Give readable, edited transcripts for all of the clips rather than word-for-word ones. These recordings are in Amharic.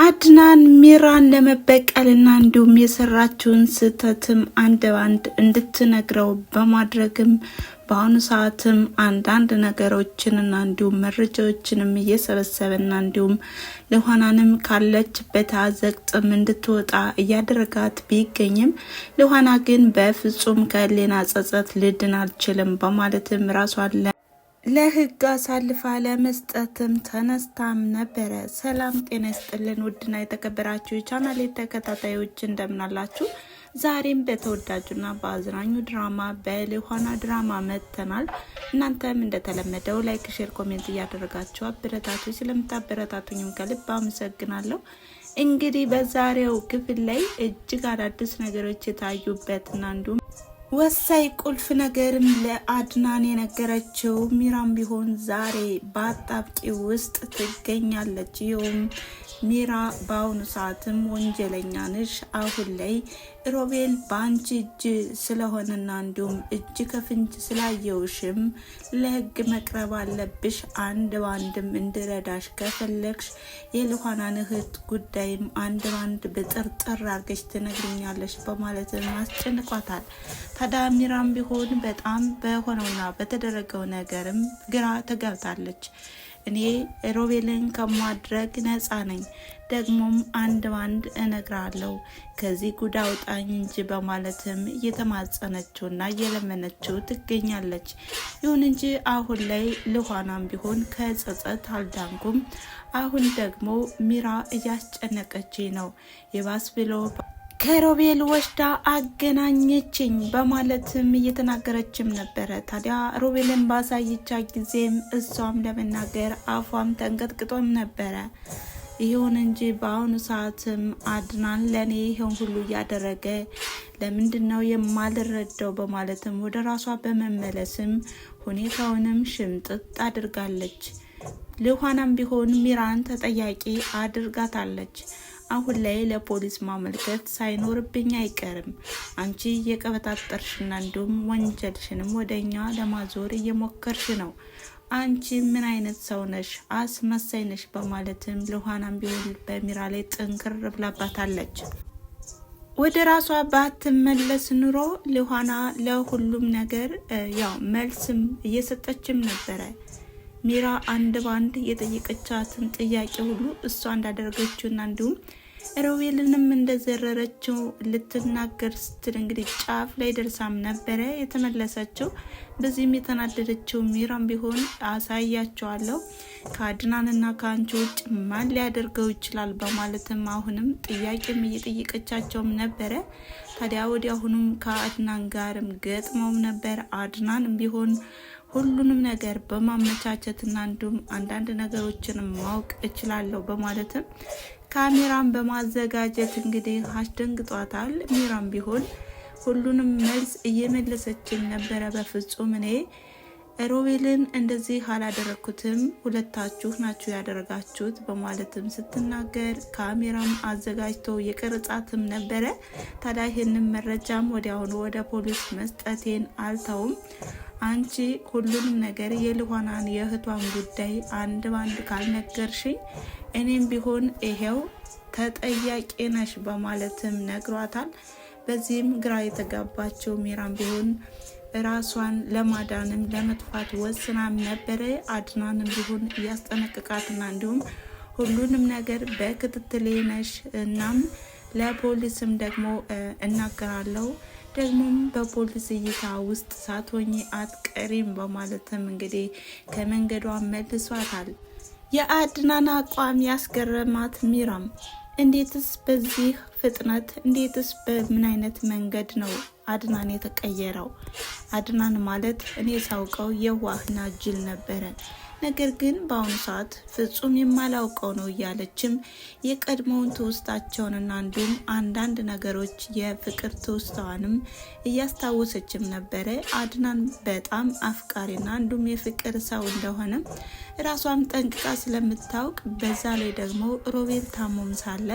አድናን ሚራን ለመበቀልና እንዲሁም የሰራችውን ስህተትም አንድ ባንድ እንድትነግረው በማድረግም በአሁኑ ሰዓትም አንዳንድ ነገሮችንና እንዲሁም መረጃዎችንም እየሰበሰበና እንዲሁም ሉሃናንም ካለችበት አዘቅጥም እንድትወጣ እያደረጋት ቢገኝም ሉሃና ግን በፍጹም ከህሊና ጸጸት ልድን አልችልም በማለትም ራሷን ለህግ አሳልፋ ለመስጠትም ተነስታም ነበረ። ሰላም ጤና ይስጥልን ውድና የተከበራችሁ የቻናሌ ተከታታዮች እንደምናላችሁ። ዛሬም በተወዳጁና በአዝናኙ ድራማ በሉሃና ድራማ መጥተናል። እናንተም እንደተለመደው ላይክ፣ ሼር፣ ኮሜንት እያደረጋችሁ አበረታቱ። ስለምታበረታቱኝም ከልብ አመሰግናለሁ። እንግዲህ በዛሬው ክፍል ላይ እጅግ አዳዲስ ነገሮች የታዩበትና እንዲሁም ወሳኝ ቁልፍ ነገርም ለአድናን የነገረችው ሚራም ቢሆን ዛሬ በአጣብቂ ውስጥ ትገኛለች። ይኸውም ሚራ በአሁኑ ሰዓትም ወንጀለኛ ነሽ፣ አሁን ላይ ሮቤል በአንቺ እጅ ስለሆነና እንዲሁም እጅ ከፍንጅ ስላየውሽም ለህግ መቅረብ አለብሽ። አንድ ባንድም እንድረዳሽ ከፈለግሽ የሉሃናን እህት ጉዳይም አንድ ባንድ በጥርጥር አርገሽ ትነግሪኛለሽ በማለትም አስጨንቋታል። ታዲያ ሚራም ቢሆን በጣም በሆነውና በተደረገው ነገርም ግራ ተጋብታለች። እኔ ሮቤልን ከማድረግ ነፃ ነኝ፣ ደግሞም አንድ ባንድ እነግራለሁ፣ ከዚህ ጉድ አውጣኝ እንጂ በማለትም እየተማጸነችውና እየለመነችው ትገኛለች። ይሁን እንጂ አሁን ላይ ሉሃናም ቢሆን ከጸጸት አልዳንኩም። አሁን ደግሞ ሚራ እያስጨነቀች ነው። የባስ ብሎ ከሮቤል ወስዳ አገናኘችኝ በማለትም እየተናገረችም ነበረ። ታዲያ ሮቤልን ባሳየቻ ጊዜም እሷም ለመናገር አፏም ተንቀጥቅጦም ነበረ። ይሁን እንጂ በአሁኑ ሰዓትም አድናን ለኔ ይሄን ሁሉ እያደረገ ለምንድን ነው የማልረዳው በማለትም ወደ ራሷ በመመለስም ሁኔታውንም ሽምጥጥ አድርጋለች። ሉሃናም ቢሆን ሚራን ተጠያቂ አድርጋታለች። አሁን ላይ ለፖሊስ ማመልከት ሳይኖርብኝ አይቀርም፣ አንቺ የቀበጣጠርሽና እንዲሁም ወንጀልሽንም ወደኛ ለማዞር እየሞከርሽ ነው። አንቺ ምን አይነት ሰው ነሽ? አስመሳይ ነሽ በማለትም ሉሃናም ቢሆን በሚራ ላይ ጥንክር ብላባታለች። ወደ ራሷ ባትመለስ ኑሮ ሉሃና ለሁሉም ነገር ያው መልስም እየሰጠችም ነበረ። ሚራ አንድ ባንድ የጠየቀቻትን ጥያቄ ሁሉ እሷ እንዳደረገችውና እንዲሁም ሮቤልንም እንደዘረረችው ልትናገር ስትል እንግዲህ ጫፍ ላይ ደርሳም ነበረ የተመለሰችው። በዚህም የተናደደችው ሚራም ቢሆን አሳያቸዋለሁ ከአድናንና ከአንቺ ውጭ ማን ሊያደርገው ይችላል በማለትም አሁንም ጥያቄም እየጠየቀቻቸውም ነበረ። ታዲያ ወዲያውኑም ከአድናን ጋርም ገጥመውም ነበር። አድናንም ቢሆን ሁሉንም ነገር በማመቻቸትና እንዲሁም አንዳንድ ነገሮችንም ማወቅ እችላለሁ በማለትም ካሜራን በማዘጋጀት እንግዲህ አስደንግጧታል። ሚራም ቢሆን ሁሉንም መልስ እየመለሰችም ነበረ። በፍጹም እኔ ሮቤልን እንደዚህ አላደረኩትም፣ ሁለታችሁ ናችሁ ያደረጋችሁት በማለትም ስትናገር ካሜራም አዘጋጅቶ የቀረጻትም ነበረ። ታዲያ ይህንን መረጃም ወዲያውኑ ወደ ፖሊስ መስጠቴን አልተውም፣ አንቺ ሁሉንም ነገር የሉሃናን የእህቷን ጉዳይ አንድ ባንድ ካልነገርሽኝ እኔም ቢሆን ይሄው ተጠያቂ ነሽ በማለትም ነግሯታል። በዚህም ግራ የተጋባቸው ሚራም ቢሆን ራሷን ለማዳንም ለመጥፋት ወስናም ነበረ። አድናንም ቢሆን እያስጠነቅቃትና እንዲሁም ሁሉንም ነገር በክትትል ነሽ፣ እናም ለፖሊስም ደግሞ እናገራለሁ፣ ደግሞም በፖሊስ እይታ ውስጥ ሳትሆኚ አትቀሪም በማለትም እንግዲህ ከመንገዷ መልሷታል። የአድናን አቋም ያስገረማት ሚራም እንዴትስ በዚህ ፍጥነት እንዴትስ በምን አይነት መንገድ ነው አድናን የተቀየረው? አድናን ማለት እኔ ሳውቀው የዋህና ጅል ነበረ፣ ነገር ግን በአሁኑ ሰዓት ፍጹም የማላውቀው ነው እያለችም የቀድሞውን ትውስታቸውንና እንዲሁም አንዳንድ ነገሮች የፍቅር ትውስታዋንም እያስታወሰችም ነበረ። አድናን በጣም አፍቃሪና እንዲሁም የፍቅር ሰው እንደሆነ ራሷም ጠንቅቃ ስለምታውቅ፣ በዛ ላይ ደግሞ ሮቤል ታሞም ሳለ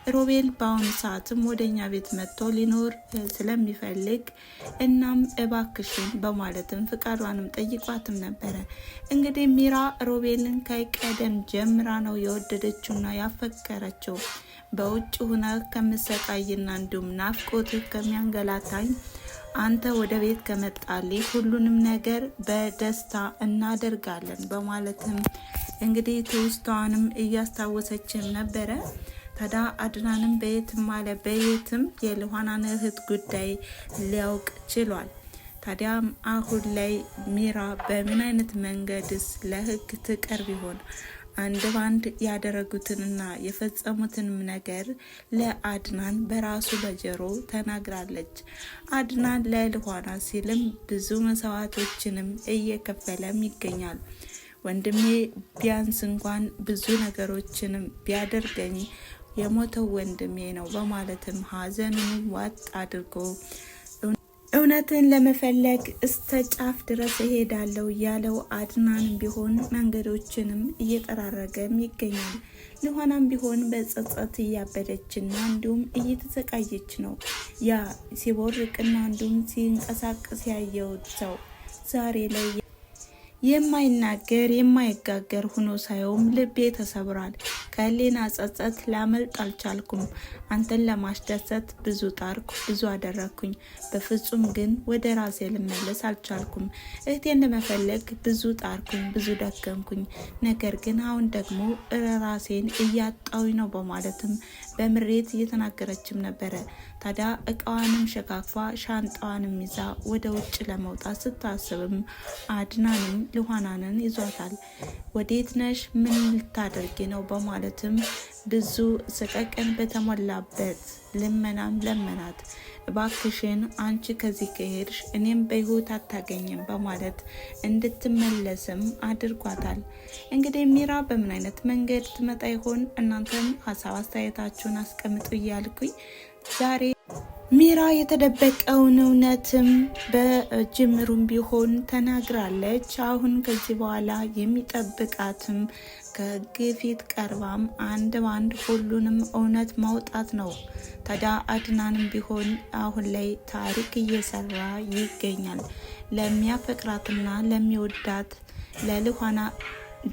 ሮቤል በአሁኑ ሰዓትም ወደኛ ቤት መጥቶ ሊኖር ስለሚፈልግ እናም እባክሽን በማለትም ፍቃዷንም ጠይቋትም ነበረ። እንግዲህ ሚራ ሮቤልን ከቀደም ጀምራ ነው የወደደችውና ያፈቀረችው። በውጭ ሆነ ከምሰቃይና እንዲሁም ናፍቆት ከሚያንገላታኝ አንተ ወደ ቤት ከመጣልኝ ሁሉንም ነገር በደስታ እናደርጋለን በማለትም እንግዲህ ትውስታዋንም እያስታወሰችም ነበረ። ታዲያ አድናንም በየትም አለ በየትም የልኋናን እህት ጉዳይ ሊያውቅ ችሏል። ታዲያ አሁን ላይ ሚራ በምን አይነት መንገድስ ለህግ ትቀርብ ይሆን? አንድ ባንድ ያደረጉትንና የፈጸሙትንም ነገር ለአድናን በራሱ በጆሮ ተናግራለች። አድናን ለልኋና ሲልም ብዙ መስዋዕቶችንም እየከፈለም ይገኛል። ወንድሜ ቢያንስ እንኳን ብዙ ነገሮችንም ቢያደርገኝ የሞተው ወንድሜ ነው በማለትም ሀዘኑን ዋጥ አድርጎ እውነትን ለመፈለግ እስከ ጫፍ ድረስ እሄዳለሁ ያለው አድናንም ቢሆን መንገዶችንም እየጠራረገም ይገኛል። ልኋናም ቢሆን በጸጸት እያበደችና እንዲሁም እየተሰቃየች ነው። ያ ሲቦርቅና እንዲሁም ሲንቀሳቀስ ያየው ሰው ዛሬ ላይ የማይናገር የማይጋገር ሆኖ ሳይሆን ልቤ ተሰብሯል። ከሌና ጸጸት ላመልጥ አልቻልኩም። አንተን ለማስደሰት ብዙ ጣርኩ፣ ብዙ አደረኩኝ። በፍጹም ግን ወደ ራሴ ልመለስ አልቻልኩም። እህቴን ለመፈለግ ብዙ ጣርኩኝ፣ ብዙ ደከምኩኝ። ነገር ግን አሁን ደግሞ ራሴን እያጣሁኝ ነው በማለትም በምሬት እየተናገረችም ነበረ። ታዲያ እቃዋንም ሸካፋ ሻንጣዋንም ይዛ ወደ ውጭ ለመውጣት ስታስብም አድናንም ልኋናንን ይዟታል። ወዴት ነሽ? ምን ልታደርጊ ነው? በማለትም ብዙ ሰቀቀን በተሞላበት ልመናም ለመናት። እባክሽን አንቺ ከዚህ ከሄድሽ እኔም በህይወት አታገኝም በማለት እንድትመለስም አድርጓታል። እንግዲህ ሚራ በምን አይነት መንገድ ትመጣ ይሆን? እናንተም ሀሳብ አስተያየታችሁን አስቀምጡ እያልኩኝ ዛሬ ሚራ የተደበቀውን እውነትም በጅምሩም ቢሆን ተናግራለች። አሁን ከዚህ በኋላ የሚጠብቃትም ከህግ ፊት ቀርባም አንድ ባንድ ሁሉንም እውነት ማውጣት ነው። ታዲያ አድናንም ቢሆን አሁን ላይ ታሪክ እየሰራ ይገኛል። ለሚያፈቅራትና ለሚወዳት ለልኋና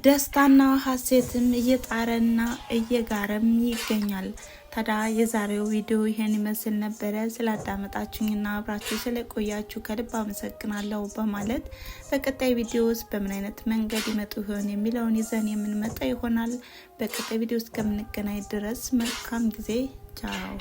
ደስታና ሀሴትም እየጣረና እየጋረም ይገኛል። ታዲያ የዛሬው ቪዲዮ ይሄን ይመስል ነበረ። ስላዳመጣችሁኝና አብራችሁ ስለቆያችሁ ከልብ አመሰግናለሁ በማለት በቀጣይ ቪዲዮስ በምን አይነት መንገድ ይመጡ ይሆን የሚለውን ይዘን የምንመጣ ይሆናል። በቀጣይ ቪዲዮ እስከምንገናኝ ድረስ መልካም ጊዜ። ቻው።